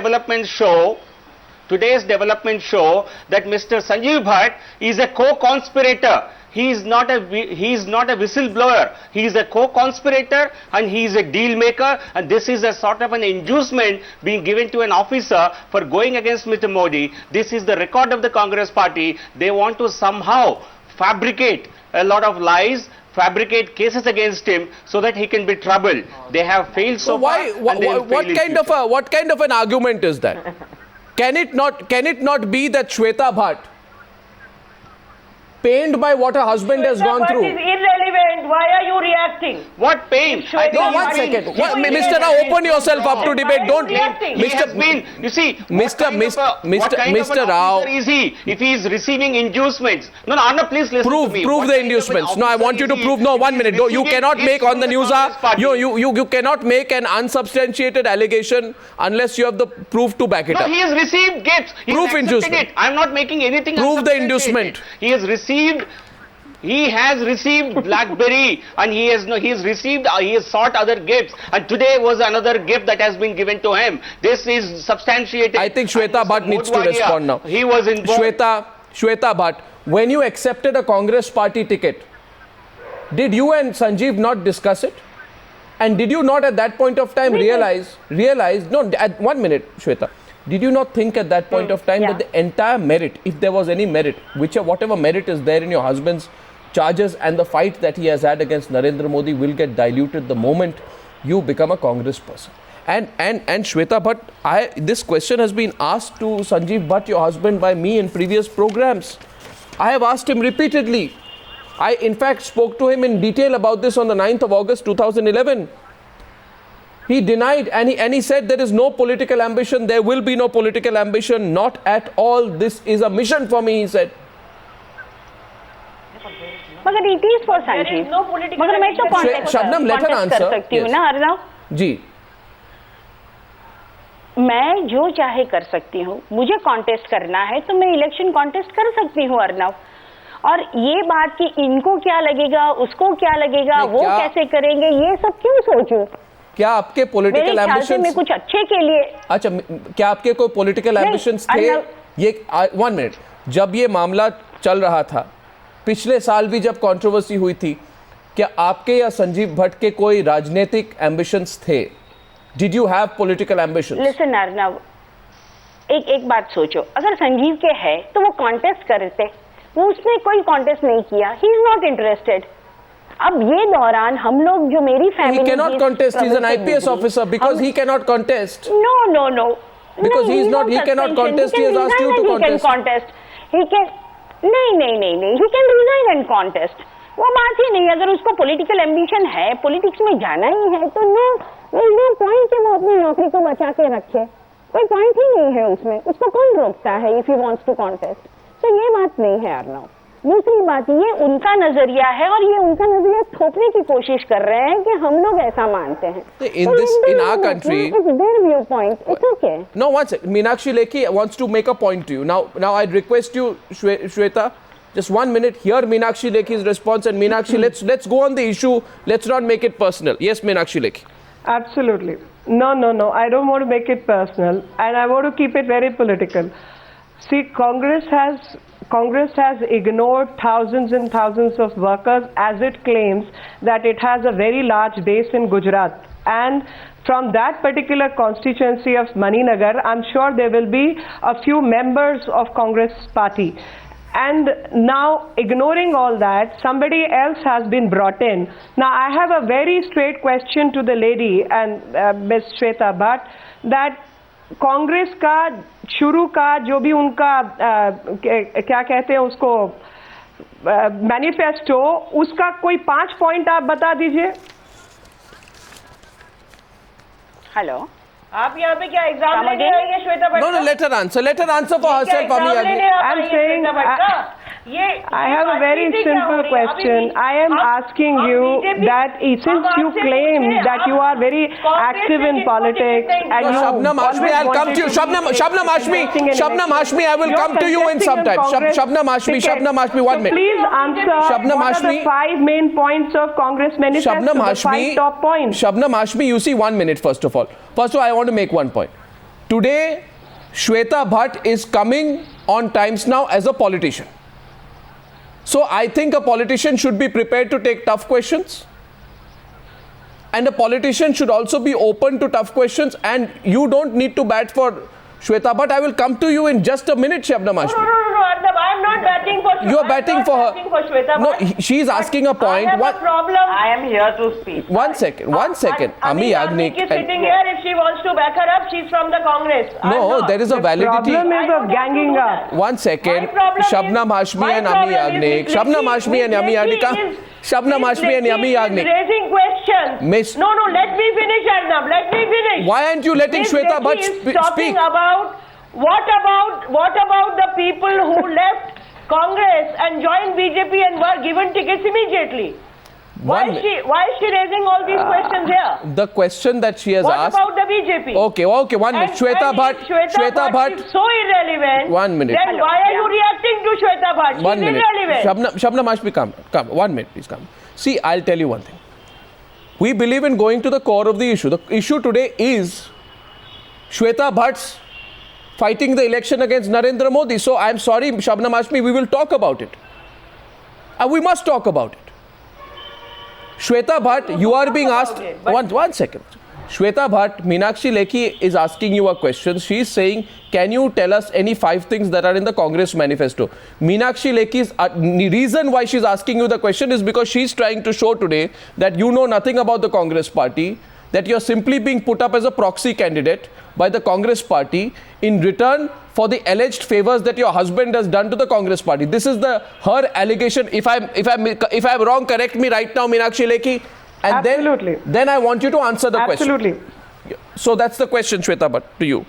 development show, today's development show that Mr. Sanjeev Bhatt is a co-conspirator. He is not a whistleblower. He is a co-conspirator and he is a deal maker, and this is a sort of an inducement being given to an officer for going against Mr. Modi. This is the record of the Congress party. They want to somehow fabricate a lot of lies, fabricate cases against him so that he can be troubled. They have failed so far. What kind of an argument is that? Can it not be that Shweta Bhatt, pained by what her husband has gone through? It is irrelevant. Why are you reacting? What pain? No, one second. Mr. Rao, open yourself up to debate. Don't, Mr. Rao. Is he? If he is receiving inducements? No, Arnab, please listen to me. Prove the inducements. No, I want you to prove. No, 1 minute. No, you cannot make on the news. You cannot make an unsubstantiated allegation unless you have the proof to back it up. No, he has received gifts. Proof inducement. I am not making anything. Prove the inducement. He has received BlackBerry, and he has sought other gifts, and today was another gift that has been given to him. This is substantiated. I think Shweta Bhatt needs to respond now. He was involved. Shweta Bhatt, when you accepted a Congress party ticket, did you and Sanjeev not discuss it? And did you not at that point of time realize, no, at 1 minute, Shweta, did you not think at that point of time that the entire merit, if there was any merit, whatever merit is there in your husband's charges and the fight that he has had against Narendra Modi will get diluted the moment you become a Congress person? And Shweta Bhatt, this question has been asked to Sanjeev Bhatt, your husband, by me in previous programs. I have asked him repeatedly. I in fact spoke to him in detail about this on the 9th of August 2011. He denied and he said there is no political ambition, there will be no political ambition, not at all. This is a mission for me, he said. But it is for Sanjeev. There is no political ambition. Shabnam, let her answer. Yes. जी. मैं जो चाहे कर सकती हूँ, मुझे contest करना है तो मैं इलेक्शन कॉन्टेस्ट कर सकती हूँ अर्नव। और ये बात कि इनको क्या लगेगा, उसको क्या लगेगा, वो कैसे करेंगे, ये सब क्यों सोचूं? क्या आपके पॉलिटिकल एम्बिशंस में कुछ अच्छे के लिए? अच्छा, क्या आपके कोई पॉलिटिकल एम्बिशंस थे? ये 1 मिनट, जब ये मामला चल रहा था, पिछले साल भी जब कंट्रोवर्सी हुई थी, क्या आपके या संजीव भट्ट के कोई राजनीतिक एम्बिशंस थे? Did you have political ambitions? Listen Arnav, एक बात सोचो, अगर संजीव के है तो वो कॉन्टेस्ट करते, वो उसने कोई कॉन्टेस्ट नहीं किया, he is not interested. अब ये दौरान हम लोग जो मेरी family, he cannot contest, he is an IPS officer, because he cannot contest. No. Because he cannot contest, he has asked you to contest. He can, नहीं, he can resign and contest. वो बात ही नहीं, अगर उसको political ambition है, politics में जाना ही है, तो नो पॉइंट है वो अपनी नौकरी को बचा के रखे, कोई पॉइंट ही नहीं है उसमें, उसको कौन रोकता है if he wants to contest? तो ये बात नहीं है अर्नव। दूसरी बात, ये उनका नजरिया है और ये उनका नजरिया थोपने की कोशिश कर रहे हैं कि हम लोग ऐसा मानते हैं। In our country, it's their viewpoint. It's okay. No, one second. Meenakshi Lekhi wants to make a point to you. Now I'd request you, Shweta, just 1 minute. Hear Meenakshi Lekhi's response, and Meenakshi, let's go on the issue. Let's not make it personal. Yes, Meenakshi Lekhi. Absolutely. No. I don't want to make it personal, and I want to keep it very political. See, Congress has ignored thousands and thousands of workers as it claims that it has a very large base in Gujarat. And from that particular constituency of Maninagar, I'm sure there will be a few members of Congress party. And now, ignoring all that, somebody else has been brought in. Now, I have a very straight question to the lady and Ms. Shweta Bhatt, that Congress का शुरू का जो भी उनका क्या कहते हैं उसको मैनिफेस्टो, उसका कोई 5 पॉइंट आप बता दीजिए। हेलो, आप यहाँ पे क्या एग्जाम लेने आई हैं Shweta Bhatt? No, let her answer for herself. I'm saying I have a very simple question. I am asking you that since you claim that you are very active in politics and you Shabnam Hashmi, I'll come to you. Shabnam Hashmi, I will come to you in some time. Shabnam Hashmi, 1 minute. Please answer. Shabnam what are the 5 main points of Congress manifesto? Shabnam the 5 top points. Shabnam Hashmi, you see, 1 minute first of all. I want to make one point. Today, Shweta Bhatt is coming on Times Now as a politician. So I think a politician should be prepared to take tough questions. And a politician should also be open to tough questions. And you don't need to bat for Shweta Bhatt. I will come to you in just a minute, Shabnam Hashmi. No, Arnab, I am not batting for Shweta. You are batting for her. Shweta No, Bhatt. she is asking a point. I have a problem. I am here to speak. One second. Ami Yagnik. is sitting here. If she wants to back her up, she's from the Congress. I'm No, not. there is a validity. Problem I is don't of have to ganging do up. that. One second. My problem Shabnam is- Hashmi my and Ami problem is Yagnik. Miss Shabnam Lekhi- Hashmi and Miss Ami Lekhi Yagnik. is- Shabnam Miss Hashmi and Lekhi Ami is Yagnik. raising questions. Miss- No, let me finish, Arnab. Let me finish. Why aren't you letting Miss Shweta Lekhi Bhatt is talking speak? about what about the people who left Congress and joined BJP and were given tickets immediately? Why One is she raising all these questions here? The question that she has What asked. about the BJP? Okay, 1 minute. Shweta Bhatt. If Shweta Bhatt is so irrelevant. 1 minute. Then why are you reacting to Shweta Bhatt? She's 1 minute. irrelevant. Shabnam Hashmi, come. 1 minute, please come. See, I'll tell you one thing. We believe in going to the core of the issue. The issue today is Shweta Bhatt's fighting the election against Narendra Modi. So I'm sorry, Shabnam Hashmi, we will talk about it. And we must talk about it. Shweta Bhatt, you are being asked. One second. Shweta Bhatt, Meenakshi Lekhi is asking you a question. She is saying, can you tell us any 5 things that are in the Congress manifesto? Meenakshi Lekhi's reason why she's asking you the question is because she's trying to show today that you know nothing about the Congress party, that you're simply being put up as a proxy candidate by the Congress party in return for the alleged favors that your husband has done to the Congress party. This is her allegation. If I'm wrong, correct me right now, Meenakshi Lekhi. And Absolutely. Then I want you to answer the Absolutely. question. So that's the question, Shweta Bhatt, to you.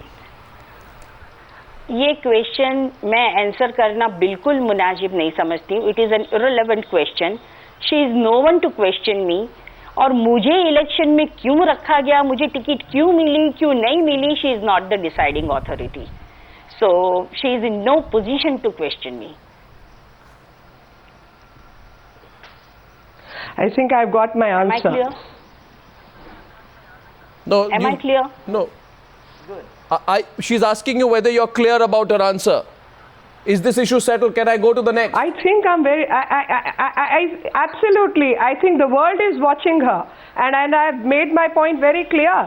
ये question मैं answer करना बिल्कुल मुनासिब नहीं समझती हूँ. It is an irrelevant question. She is no one to question me. और मुझे इलेक्शन में क्यों रखा गया, मुझे टिकट क्यों मिली, क्यों नहीं मिली, she is not the deciding authority. So she is in no position to question me. I think I've got my Am I answer. clear? No, Am I clear? No. Good. She's asking you whether you're clear about her answer. Is this issue settled? Can I go to the next? I think I'm very, absolutely. I think the world is watching her, and I've made my point very clear.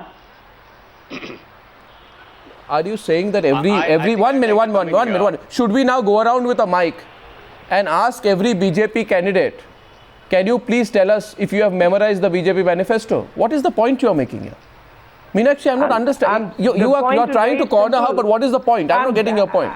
Are you saying that every 1 minute, one minute, should we now go around with a mic and ask every BJP candidate, can you please tell us if you have memorized the BJP manifesto? What is the point you are making here? Meenakshi, I'm not understanding. You are trying to corner her, but what is the point? I'm not getting your point.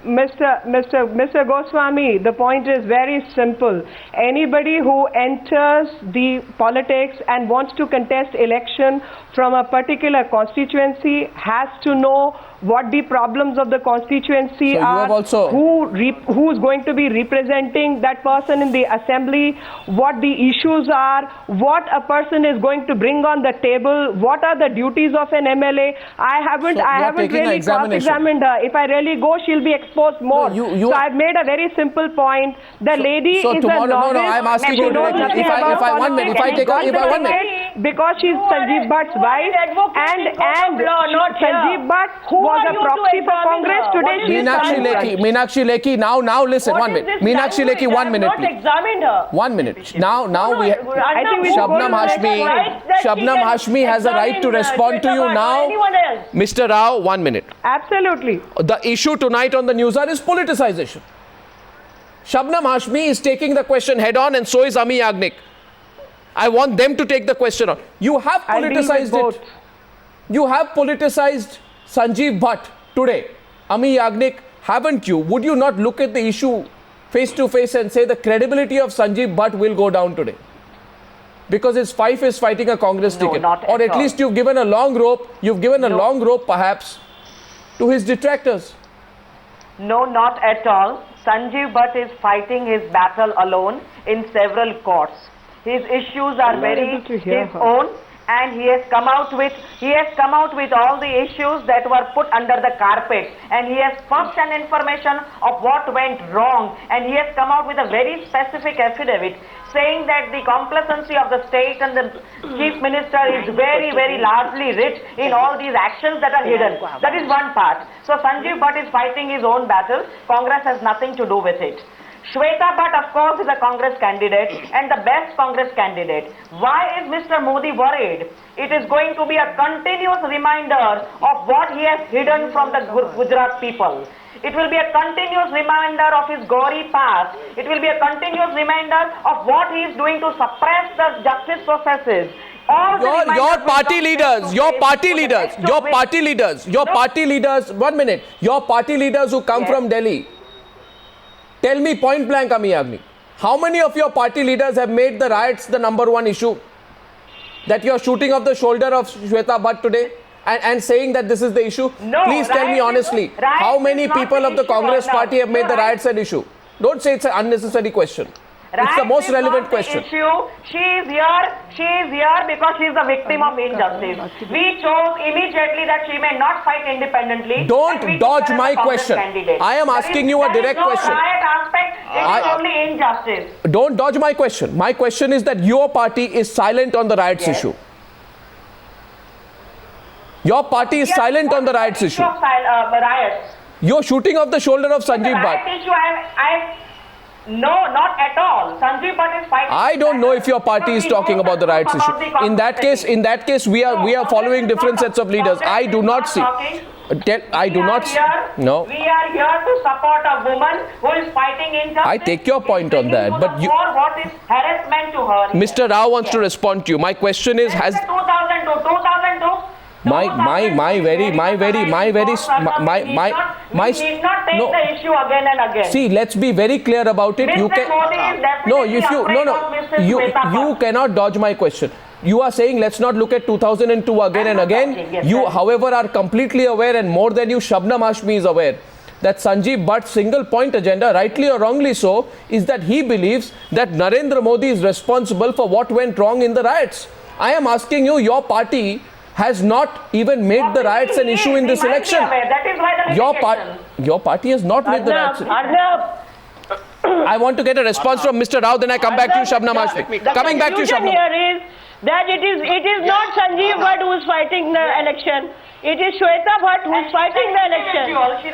Mr. Goswami, the point is very simple. Anybody who enters the politics and wants to contest election from a particular constituency has to know what the problems of the constituency So you are, have also- who's going to be representing that person in the assembly, what the issues are, what a person is going to bring on the table, what are the duties of an MLA. I haven't taking an really examination. cross-examined her. If I really go, she'll be exposed more. you so are- I've made a very simple point. The lady so is tomorrow- a no, novice. I'm asking She you knows directly. nothing If I- about if I- 1 minute, if I take a- politics. if I- 1 minute. Because she's Sanjeev Bhatt's wife, and Sanjeev Bhatt was a proxy for Congress. Today she is Meenakshi Lekhi, now listen, 1 minute. Meenakshi Lekhi, 1 minute, please. Examined her. 1 minute. Now we. I think we should go Shabnam to the Hashmi, next slide. Shabnam Hashmi has a right to respond to you now. Mr. Rao, 1 minute. Absolutely. The issue tonight on the news hour is politicization. Shabnam Hashmi is taking the question head on, and so is Ami Yagnik. I want them to take the question on. You have I'll deal with politicized both. it. You have politicized Sanjeev Bhatt today. Ami Yagnik, haven't you? Would you not look at the issue face to face and say the credibility of Sanjeev Bhatt will go down today? Because his wife is fighting a Congress ticket. not Or at at all. least you've given a long rope. You've given a long rope perhaps to his detractors. No, not at all. Sanjeev Bhatt is fighting his battle alone in several courts. His issues are not very able to hear his her. own, and he has come out with all the issues that were put under the carpet, and he has first-hand information of what went wrong, and he has come out with a very specific affidavit saying that the complacency of the state and the chief minister is very, very largely rich in all these actions that are hidden. That is one part. So Sanjeev Bhatt is fighting his own battle. Congress has nothing to do with it. Shweta Bhatt, of course, is a Congress candidate and the best Congress candidate. Why is Mr. Modi worried? It is going to be a continuous reminder of what he has hidden from the Gujarat people. It will be a continuous reminder of his gory past. It will be a continuous reminder of what he is doing to suppress the justice processes. Your party leaders, one minute, your party leaders who come from Delhi, tell me point blank, Ami Agni, how many of your party leaders have made the riots the number one issue? That you are shooting off the shoulder of Shweta Bhatt today and saying that this is the issue? No, please tell me honestly, how many people of the Congress party have made the riots an issue? Don't say it's an unnecessary question. It's the most relevant question. She is here because she is the victim of injustice. We chose immediately that she may not fight independently. Don't dodge my question. I am asking you a direct question. There is no riot aspect, it is only injustice. Don't dodge my question. My question is that your party is silent on the riots issue. Your party is silent on the riots issue. Riots. You're shooting off the shoulder of Sanjeev Bhatt. Riot issue, no, not at all. Sanjeev Bhatt is fighting. I don't know if your party is talking about the riots issue. In that case, we are following different sets of leaders. I do not see. I do not see. No. We are here to support a woman who is fighting injustice. I take your point on that, but you. What is harassment to her? Mr. Rao wants to respond to you. My question is, has 2002. my We need not take the issue again and again. See, let's be very clear about it. Mr. You can Modi is definitely you cannot dodge my question. You are saying let's not look at 2002 again and again. You, however, are completely aware, and more than you, Shabnam Hashmi is aware, that Sanjeev Bhatt's single point agenda, rightly or wrongly so, is that he believes that Narendra Modi is responsible for what went wrong in the riots. I am asking you, your party has not even made the riots an issue in this election. That is why the Your party has not made the riots. I want to get a response from Mr. Rao, then I come back to you, Shabnam Hashmi. Coming back to you, Shabnam. Here is that it is not Sanjeev Bhatt who is fighting the election. It is Shweta Bhatt who is fighting the election.